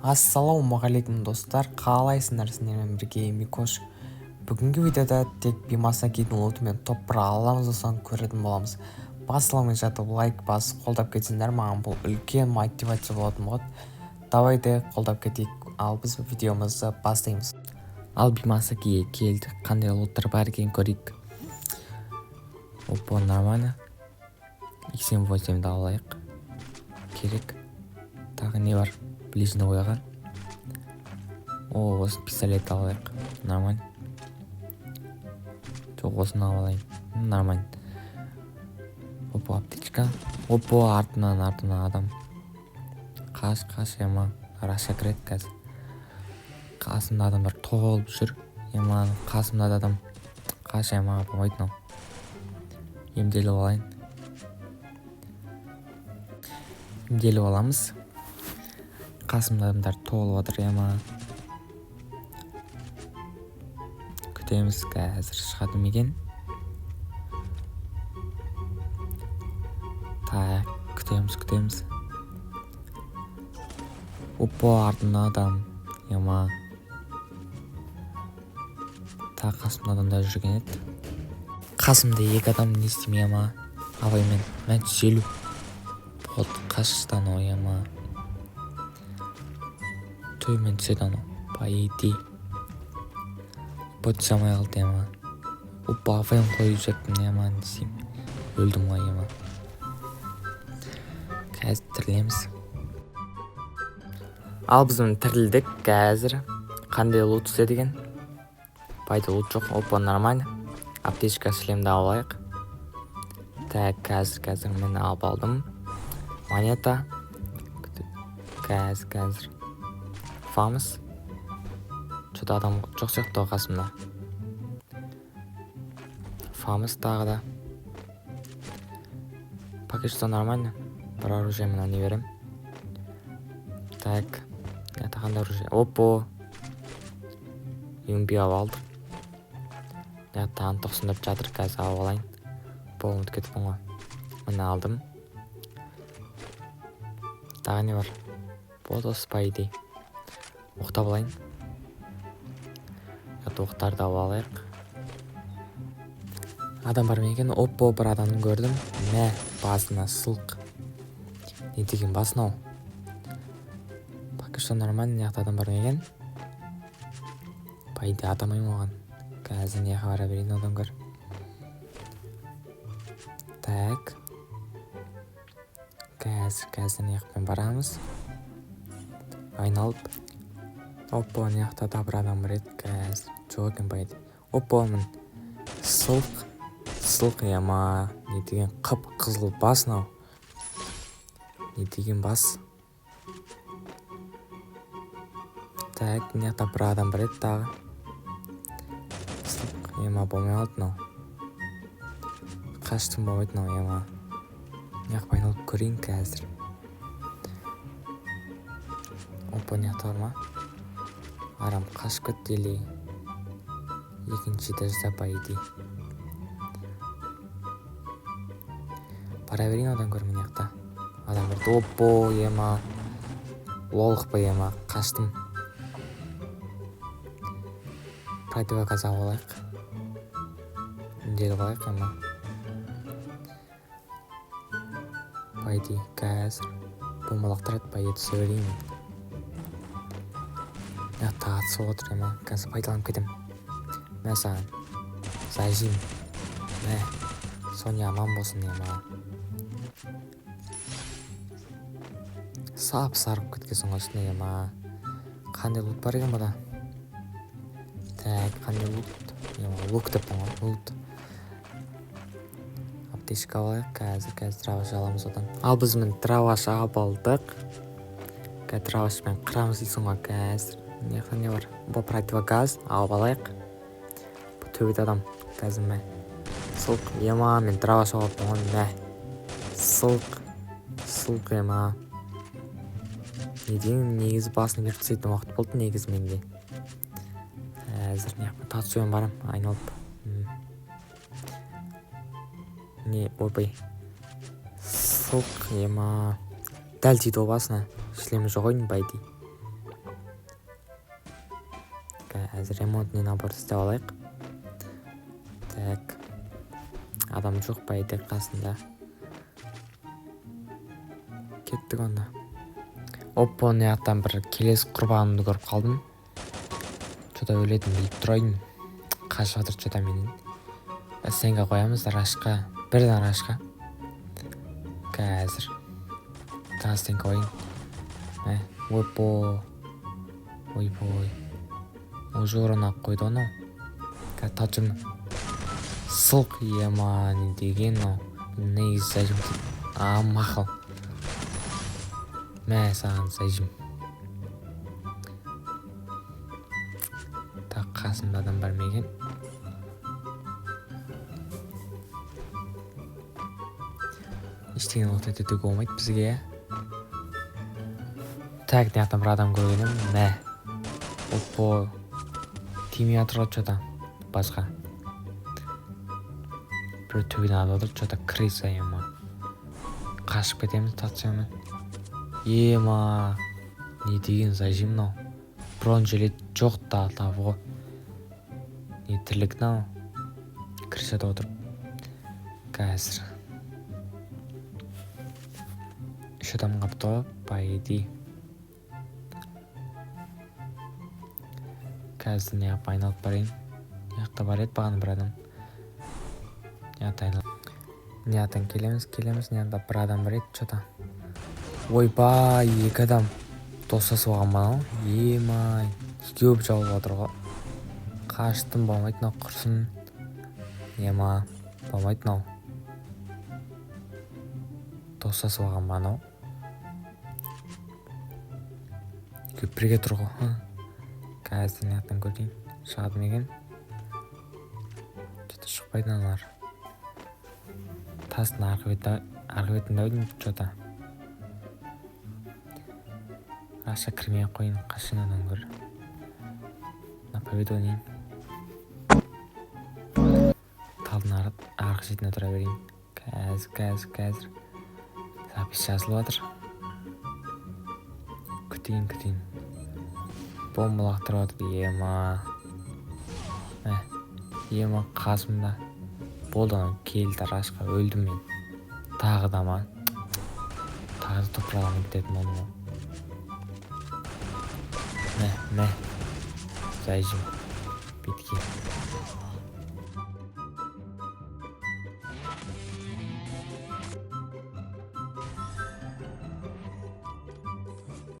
Ассалаумағалейкум достар, қалайсыңдар? Сіздермен бірге Микош. Бүгінгі видеода тек Бимасакидің лотымен топ-1 аламыз, соң көретін боламыз. Басылымын жатып лайк басып қолдап кетсеңдер, маған бұл үлкен мотивация болатын болады. Давайте қолдап кетейік. Ал біз видеомызды бастаймыз. Ал Бимасакиге келдік. Қандай лоттар бар екенін көрейік. Опа, нормально. X78-ді алайық. Керек. Тағы не бар? Ближний қойған. Осы пистолет алайық. Нормально. Жоқ, осыны алайын. Нормально. Опа, аптечка. Опа, артынан адам. Қаш, ема. Раша кіреді қазір. Қасымда адамдар толып жүр. Ема, қасымда адам. Қаш, ема, болмайды мынау. Емделіп алайын. Емделіп аламыз. Қасымда адамдар толып отыр, ема. Күтеміз, қазір шығады мекен. Так, күтеміз. Опа, артында адам, ема. Так, қасымда адамдар жүрген еді. Қасымда екі адам не істейме, ема. Абаймен, мән желу. Болды, қашыстан ой, ема. Төмен түседі ана, байди. Бұт жамай қалды, ема. Опа, афайын қойып жаттым, ема, десем. Өлдім ғой, ема. Қазір тірілеміз. Ал біздің тірілдік, қазір. Қандай лут түседі деген? Пайда лут жоқ, опа, нормально. Аптечка шлемді алайық. Так, қазір мен алып алдым. Монета. Қазір. Фамыз. Что-то адам жоқ сияқты қасымда. Фамыз тағы да. Пока что нормально. Бір оружие мына не берем. Так. Это қандай оружие? Опа. Юмби алып алдық. Тағын 90 жатыр, қазір алып алайын. Бұл ұмыт кетіппін ғой. Мына алдым. Тағы не бар? Болды спайди. Оқтап алайын. Оқтарды алып алайық. Адам бар ма екен? Опа, бір адамды көрдім. Мә, басына сылқ. Не деген басын ау? Пока что нормально, неяқта адам бар ма екен? Пайда атамайым оған. Қазір неяқа бара берейін адамдар. Так. Қазір неяқпен барамыз. Айналып. Опа, неяқта да бір адам бар еді. Қазір жоқ екен байды. Опа, мін. Сылқ, ема. Не деген қып-қызыл бас нау. Не деген бас. Так, неяқта бір адам бар еді тағы. Сылқ, ема, болмай алды нау. Қаштым болмайды нау, ема. Неяқ байналып көрейін қазір. Опа, неяқта бар ма? Арам қашып кетті елей. Екінші этажда байди. Бара берейін одан көрмін неяқта. Адам бірді. Опа, ема. Лолық ба, ема. Қаштым. Противогаз алайық. Үнделіп алайық, ема. Байди, қазір. Бомбалақтырады, байди түсе берейін. Неяқта атысып отыр, ема. Қазір пайдаланып кетем. Мә саған. Зажим. Мә. Соня аман болсын, ема. Сап сарып кеткесің осыны, ема. Қандай лут бар екен бұда? Так, қандай лут? Ема, лук деп бұңа. Лут. Аптечка алайық. Қазір траваш аламыз одан. Ал біз мен траваш алып алдық. Травашпен қырамыз дейсің ғой, қазір. Неқта не бар? Бұл противогаз алып алайық. Бұл төбет адам. Қазір мә. Сылқ, ема, мен траваш алып бұңын, мә. Сылқ, ема. Неден негізі басын беріп түсетін уақыт болды негізі менде. Әзір неқпен татсуен барам, айналып. Не, ойбай. Сылқ, ема. Дәл тиді о басына. Шлемі жоқ ойын байды. Қазір ремонтный набор істеп алайық. Так. Адам жоқ па еді қасында. Кеттік онда. Оппо, мынаяқтан бір келесі құрбанымды көріп қалдым. Что-то өлетін біліп тұрайын. Қашып жатыр что-то менен. Сенге қоямыз рашқа. Бірден рашқа. Қазір. Тастен қойын. Оппо. Ойбой. Уже орнап қойды оны. Тачым. Сылқ ема не деген о. Негіз зәжім. Мақыл. Мә саған зәжім. Так қасымда адам бар меген. Ештеңе от етуге болмайды бізге. Так, мынаяқтан бір адам көргенім. Мә. Оппо. Тимей атырға что-то басқа. Бір төбеден алып отыр, что-то крыса ема. Қашып кетеміз, татсымен. Ема. Не деген зажим мынау. Бронжилет жоқ та табы ғой. Не тірлік мынау. Крысада отырып. Қазір. Үш адам қапты ғой, по идее. Қазір не қап айналып барайын. Яқта бар еді бағаны бір адам. Нияқтан келеміз. Нияқта бір адам бар еді, что-то. Ойбай, екі адам. Достасы оған мынау. Емай. Екеуіп жауып отыр ғой. Қаштым, болмайды мынау құрсын. Ема, болмайды мынау. Достасы оған мынау. Екеуіп бірге тұр ғой. Қазір нияқтан көрейін. Шығады меген. Что-то шықпайды аналар. Тастың арғы бетінде өйдім, что-то. Раша кірмей қойын, қашынадан көр. На победу ойнайын. Талдың арғы шетіне тұра берейін. Қазір. Запись жазылып жатыр. Күтейін. Бомба лақтырып жатыр. Ема қасымда. Болды, келді рашқа, өлдім мен. Тағы да ма? Тағы да топыралам кететін оны. Мә. Зайжым. Бетке.